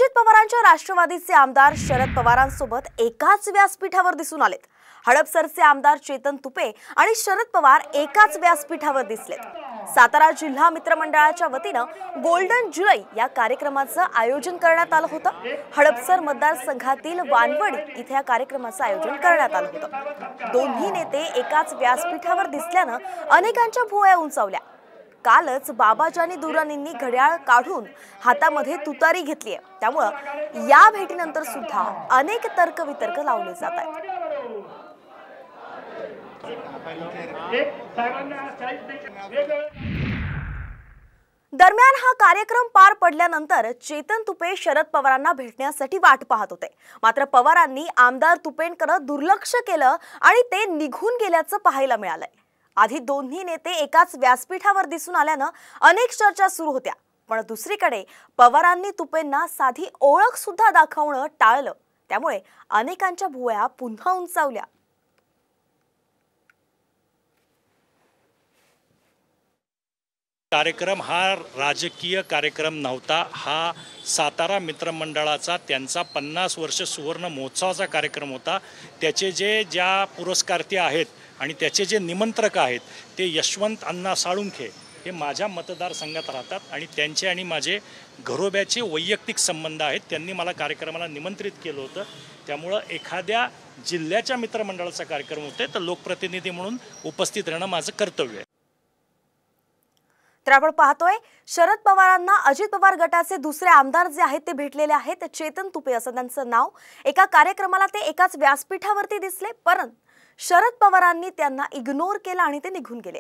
अजित पवारांच्या राष्ट्रवादीचे आमदार शरद पवारांसोबत एकाच व्यासपीठावर दिसून आलेत। हडपसरचे आमदार चेतन तुपे आणि शरद पवार एकाच व्यासपीठावर दिसलेत। सातारा जिल्हा मित्रमंडळाच्या वतीने गोल्डन जुलै या कार्यक्रमाचं आयोजन करण्यात आलं होतं। हडपसर मतदारसंघातील वानवडी इथे या कार्यक्रमाचं आयोजन करण्यात आलं होतं। दोन्ही नेते एकाच व्यासपीठावर दिसल्याने अनेकांच्या भुवया उंचावल्या। कालच बाबाजानी दुर्राणींनी घड्याळ काढून हातामध्ये तुतारी घेतली आहे, त्यामुळे या भेटीनंतर सुद्धा अनेक तर्कवितर्क लावले जात आहेत। दरम्यान हा कार्यक्रम पार पडल्यानंतर चेतन तुपे शरद पवारांना भेटण्यासाठी वाट पाहत होते, मात्र पवारांनी आमदार तुपेंकडे दुर्लक्ष केलं आणि ते निघून गेल्याचं पाहायला मिळालंय। आधी दोन्ही नेते एकाच व्यासपीठावर दिसून आल्याने अनेक चर्चा सुरू होत्या, पण दुसरीकडे पवारांनी तुपेंना साधी ओळख सुद्धा दाखवणं टाळलं, त्यामुळे अनेकांच्या भुवया पुन्हा उंचावल्या। कार्यक्रम हा राजकीय कार्यक्रम नव्हता। हा सातारा मित्रमंडळाचा त्यांचा 50 वर्ष सुवर्ण महोत्सवाचा कार्यक्रम होता। त्याचे ज्या पुरस्कार्थी आहेत आणि त्याचे जे निमंत्रक आहेत ते यशवंत अण्णा साळुंखे हे माझ्या मतदारसंघात राहतात आणि त्यांचे आणि माझे घरोब्याचे वैयक्तिक संबंध आहेत। त्यांनी मला कार्यक्रमाला निमंत्रित केलं होतं, त्यामुळं एखाद्या जिल्ह्याच्या मित्रमंडळाचा कार्यक्रम होते तर लोकप्रतिनिधी म्हणून उपस्थित राहणं माझं कर्तव्य आहे। तर आपण पाहतोय शरद पवारांना अजित पवार गटाचे दुसरे आमदार जे आहेत ते भेटलेले आहेत। चेतन तुपे असं त्यांचं नाव। एका कार्यक्रमाला ते एकाच व्यासपीठावरती दिसले, परंतु शरद पवारांनी त्यांना इग्नोर केला आणि ते निघून गेले।